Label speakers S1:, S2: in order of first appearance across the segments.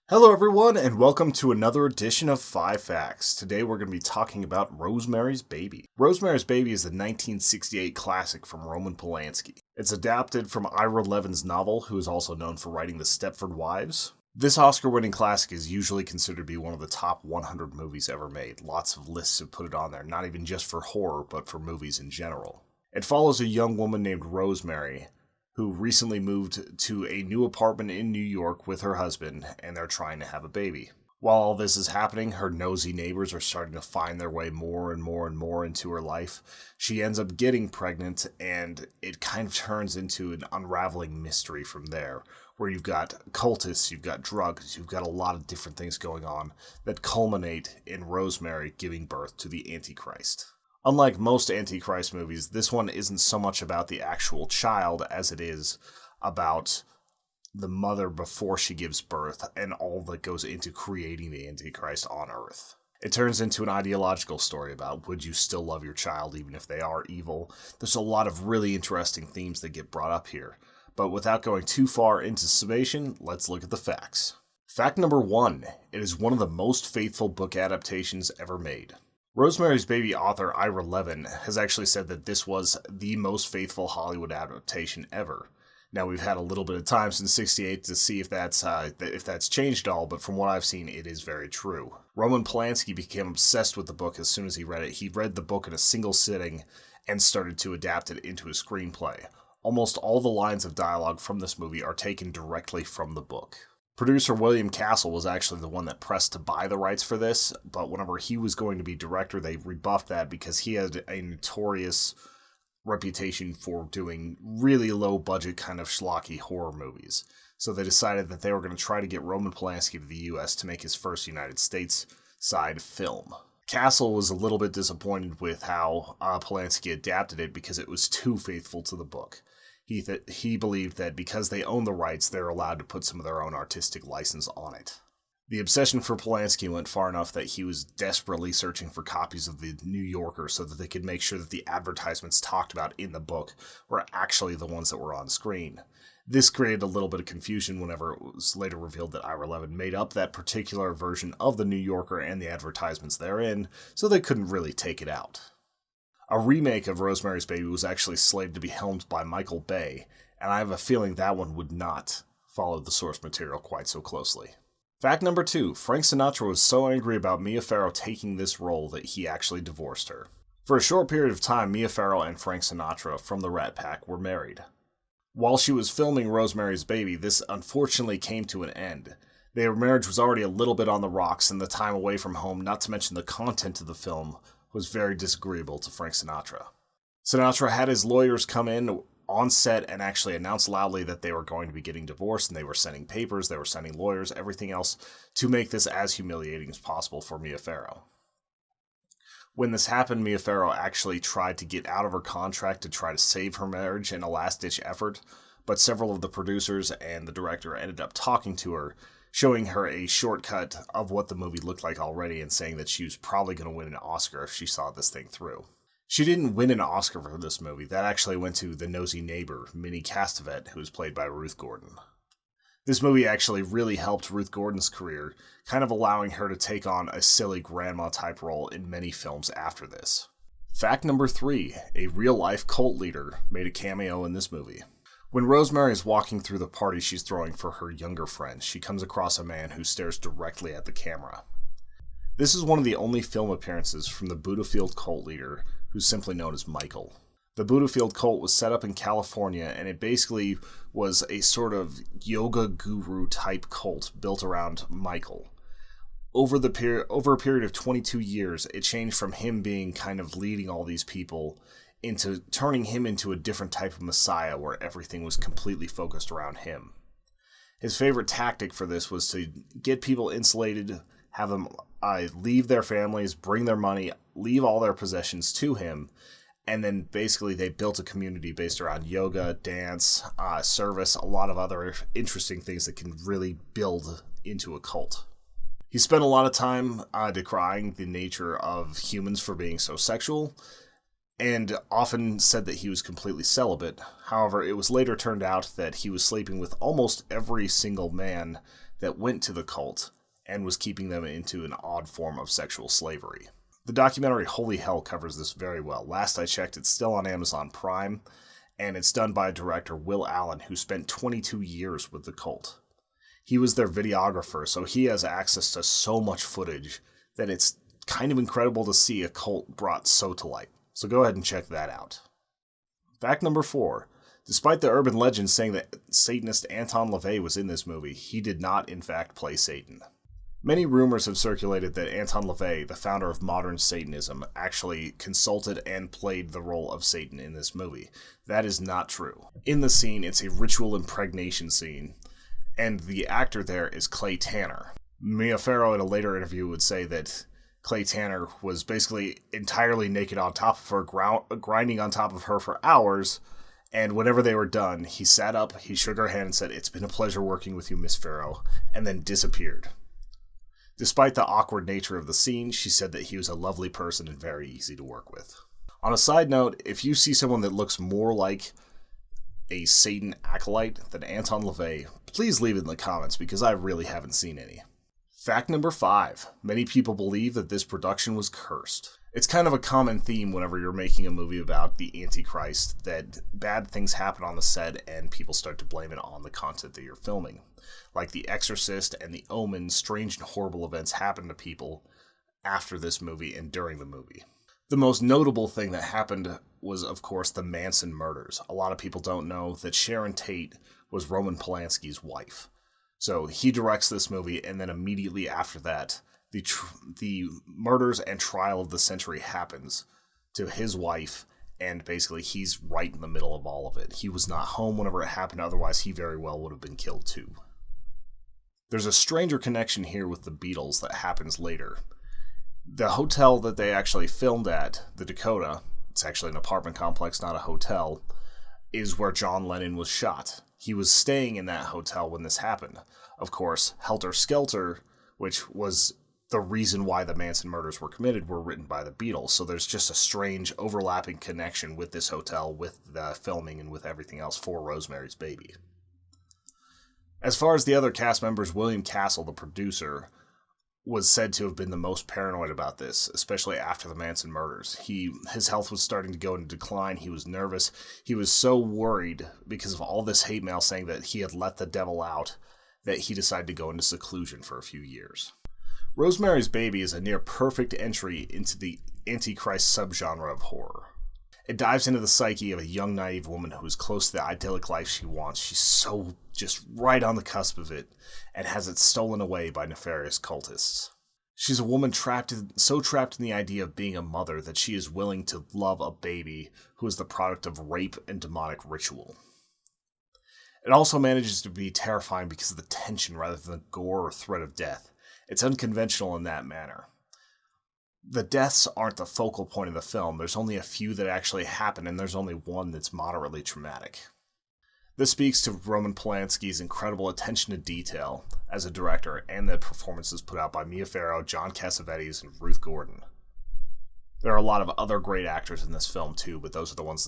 S1: Hello, everyone, and welcome to another edition of 5 Facts. Today we're going to be talking about Rosemary's Baby. Rosemary's Baby is a 1968 classic from Roman Polanski. It's adapted from Ira Levin's novel, who is also known for writing The Stepford Wives. This Oscar-winning classic is usually considered to be one of the top 100 movies ever made. Lots of lists have put it on there, not even just for horror, but for movies in general. It follows a young woman named Rosemary, who recently moved to a new apartment in New York with her husband, and they're trying to have a baby. While all this is happening, her nosy neighbors are starting to find their way more and more into her life. She ends up getting pregnant, and it kind of turns into an unraveling mystery from there, where you've got cultists, you've got drugs, you've got a lot of different things going on that culminate in Rosemary giving birth to the Antichrist. Unlike most Antichrist movies, this one isn't so much about the actual child as it is about the mother before she gives birth and all that goes into creating the Antichrist on Earth. It turns into an ideological story about would you still love your child even if they are evil. There's a lot of really interesting themes that get brought up here. But without going too far into summation, let's look at the facts. Fact number 1, it is one of the most faithful book adaptations ever made. Rosemary's Baby author Ira Levin has actually said that this was the most faithful Hollywood adaptation ever. Now, we've had a little bit of time since '68 to see if that's changed at all, but from what I've seen, it is very true. Roman Polanski became obsessed with the book as soon as he read it. He read the book in a single sitting and started to adapt it into a screenplay. Almost all the lines of dialogue from this movie are taken directly from the book. Producer William Castle was actually the one that pressed to buy the rights for this, but whenever he was going to be director, they rebuffed that because he had a notorious reputation for doing really low-budget kind of schlocky horror movies. So they decided that they were going to try to get Roman Polanski to the U.S. to make his first United States side film. Castle was a little bit disappointed with how Polanski adapted it because it was too faithful to the book. He believed that because they own the rights, they're allowed to put some of their own artistic license on it. The obsession for Polanski went far enough that he was desperately searching for copies of the New Yorker so that they could make sure that the advertisements talked about in the book were actually the ones that were on screen. This created a little bit of confusion whenever it was later revealed that Ira Levin made up that particular version of the New Yorker and the advertisements therein, so they couldn't really take it out. A remake of Rosemary's Baby was actually slated to be helmed by Michael Bay, and I have a feeling that one would not follow the source material quite so closely. Fact number 2, Frank Sinatra was so angry about Mia Farrow taking this role that he actually divorced her. For a short period of time, Mia Farrow and Frank Sinatra from the Rat Pack were married. While she was filming Rosemary's Baby, this unfortunately came to an end. Their marriage was already a little bit on the rocks, and the time away from home, not to mention the content of the film, was very disagreeable to Frank Sinatra. Sinatra had his lawyers come in on set and actually announce loudly that they were going to be getting divorced, and they were sending papers, they were sending lawyers, everything else to make this as humiliating as possible for Mia Farrow. When this happened, Mia Farrow actually tried to get out of her contract to try to save her marriage in a last-ditch effort, but several of the producers and the director ended up talking to her, showing her a shortcut of what the movie looked like already and saying that she was probably going to win an Oscar if she saw this thing through. She didn't win an Oscar for this movie. That actually went to the nosy neighbor, Minnie Castevet, who was played by Ruth Gordon. This movie actually really helped Ruth Gordon's career, kind of allowing her to take on a silly grandma-type role in many films after this. Fact number 3, a real-life cult leader made a cameo in this movie. When Rosemary is walking through the party she's throwing for her younger friends, she comes across a man who stares directly at the camera. This is one of the only film appearances from the Buddhafield cult leader, who's simply known as Michael. The Buddhafield cult was set up in California, and it basically was a sort of yoga guru type cult built around Michael. Over a period of 22 years, it changed from him being kind of leading all these people into turning him into a different type of messiah where everything was completely focused around him. His favorite tactic for this was to get people insulated, have them leave their families, bring their money, leave all their possessions to him, and then basically they built a community based around yoga, dance, service, a lot of other interesting things that can really build into a cult. He spent a lot of time decrying the nature of humans for being so sexual, and often said that he was completely celibate. However, it was later turned out that he was sleeping with almost every single man that went to the cult and was keeping them into an odd form of sexual slavery. The documentary Holy Hell covers this very well. Last I checked, it's still on Amazon Prime, and it's done by director Will Allen, who spent 22 years with the cult. He was their videographer, so he has access to so much footage that it's kind of incredible to see a cult brought so to light. So go ahead and check that out. Fact number 4. Despite the urban legend saying that Satanist Anton LaVey was in this movie, he did not in fact play Satan. Many rumors have circulated that Anton LaVey, the founder of modern Satanism, actually consulted and played the role of Satan in this movie. That is not true. In the scene, it's a ritual impregnation scene, and the actor there is Clay Tanner. Mia Farrow in a later interview would say that Clay Tanner was basically entirely naked on top of her, grinding on top of her for hours, and whenever they were done, he sat up, he shook her hand and said, "It's been a pleasure working with you, Miss Farrow," and then disappeared. Despite the awkward nature of the scene, she said that he was a lovely person and very easy to work with. On a side note, if you see someone that looks more like a Satan acolyte than Anton LaVey, please leave it in the comments because I really haven't seen any. Fact number 5. Many people believe that this production was cursed. It's kind of a common theme whenever you're making a movie about the Antichrist that bad things happen on the set and people start to blame it on the content that you're filming. Like The Exorcist and The Omen, strange and horrible events happen to people after this movie and during the movie. The most notable thing that happened was, of course, the Manson murders. A lot of people don't know that Sharon Tate was Roman Polanski's wife. So he directs this movie, and then immediately after that, the murders and trial of the century happens to his wife, and basically he's right in the middle of all of it. He was not home whenever it happened, otherwise he very well would have been killed too. There's a stranger connection here with the Beatles that happens later. The hotel that they actually filmed at, the Dakota, it's actually an apartment complex, not a hotel, is where John Lennon was shot. He was staying in that hotel when this happened. Of course, Helter Skelter, which was the reason why the Manson murders were committed, were written by the Beatles. So there's just a strange overlapping connection with this hotel, with the filming, and with everything else for Rosemary's Baby. As far as the other cast members, William Castle, the producer, was said to have been the most paranoid about this, especially after the Manson murders. His health was starting to go into decline. He was nervous. He was so worried because of all this hate mail saying that he had let the devil out that he decided to go into seclusion for a few years. Rosemary's Baby is a near perfect entry into the Antichrist subgenre of horror. It dives into the psyche of a young, naive woman who is close to the idyllic life she wants. She's so just right on the cusp of it, and has it stolen away by nefarious cultists. She's a woman so trapped in the idea of being a mother that she is willing to love a baby who is the product of rape and demonic ritual. It also manages to be terrifying because of the tension rather than the gore or threat of death. It's unconventional in that manner. The deaths aren't the focal point of the film. There's only a few that actually happen, and there's only one that's moderately traumatic. This speaks to Roman Polanski's incredible attention to detail as a director and the performances put out by Mia Farrow, John Cassavetes, and Ruth Gordon. There are a lot of other great actors in this film too, but those are the ones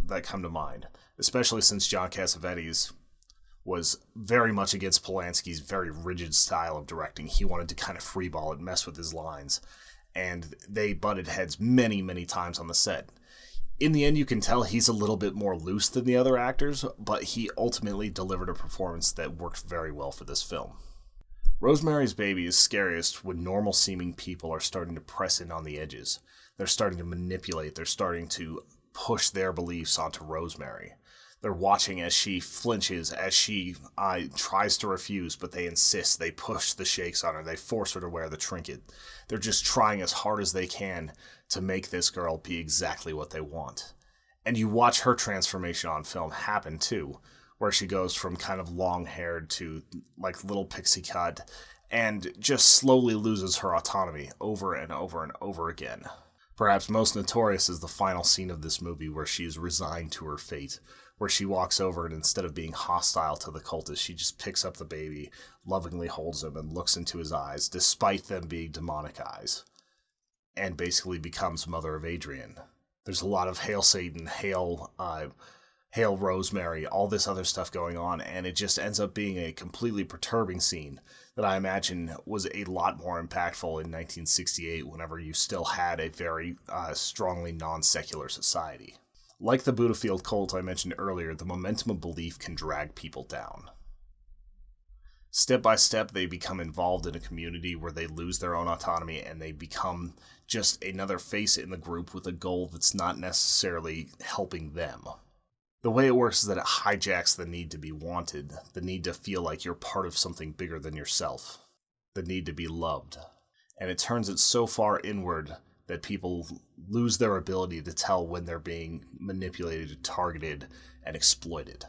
S1: that come to mind, especially since John Cassavetes was very much against Polanski's very rigid style of directing. He wanted to kind of freeball it, mess with his lines, and they butted heads many, many times on the set. In the end, you can tell he's a little bit more loose than the other actors, but he ultimately delivered a performance that worked very well for this film. Rosemary's Baby is scariest when normal-seeming people are starting to press in on the edges. They're starting to manipulate, they're starting to push their beliefs onto Rosemary. They're watching as she flinches, as she tries to refuse, but they insist. They push the shakes on her. They force her to wear the trinket. They're just trying as hard as they can to make this girl be exactly what they want. And you watch her transformation on film happen too, where she goes from kind of long-haired to like little pixie cut and just slowly loses her autonomy over and over and over again. Perhaps most notorious is the final scene of this movie where she is resigned to her fate, where she walks over and instead of being hostile to the cultists, she just picks up the baby, lovingly holds him, and looks into his eyes, despite them being demonic eyes, and basically becomes Mother of Adrian. There's a lot of Hail Satan, Hail Hail Rosemary, all this other stuff going on, and it just ends up being a completely perturbing scene that I imagine was a lot more impactful in 1968 whenever you still had a very strongly non-secular society. Like the Buddha Field cult I mentioned earlier, the momentum of belief can drag people down. Step by step, they become involved in a community where they lose their own autonomy and they become just another face in the group with a goal that's not necessarily helping them. The way it works is that it hijacks the need to be wanted, the need to feel like you're part of something bigger than yourself, the need to be loved. And it turns it so far inward that people lose their ability to tell when they're being manipulated, targeted, and exploited.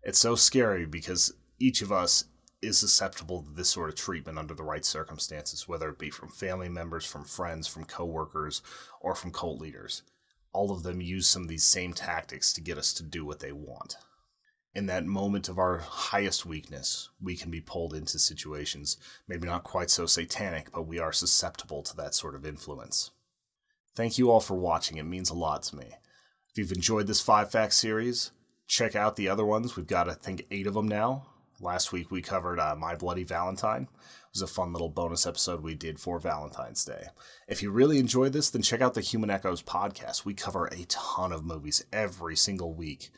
S1: It's so scary because each of us is susceptible to this sort of treatment under the right circumstances, whether it be from family members, from friends, from coworkers, or from cult leaders. All of them use some of these same tactics to get us to do what they want. In that moment of our highest weakness, we can be pulled into situations, maybe not quite so satanic, but we are susceptible to that sort of influence. Thank you all for watching. It means a lot to me. If you've enjoyed this 5-fact series, check out the other ones. We've got, I think, 8 of them now. Last week we covered My Bloody Valentine. It was a fun little bonus episode we did for Valentine's Day. If you really enjoyed this, then check out the Human Echoes podcast. We cover a ton of movies every single week.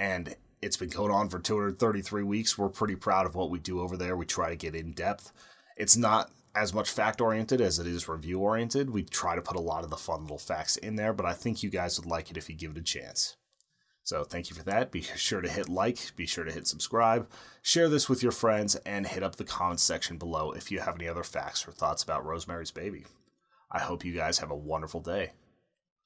S1: And it's been going on for 233 weeks. We're pretty proud of what we do over there. We try to get in depth. It's not as much fact-oriented as it is review-oriented. We try to put a lot of the fun little facts in there, but I think you guys would like it if you give it a chance. So thank you for that. Be sure to hit like, be sure to hit subscribe, share this with your friends, and hit up the comments section below if you have any other facts or thoughts about Rosemary's Baby. I hope you guys have a wonderful day.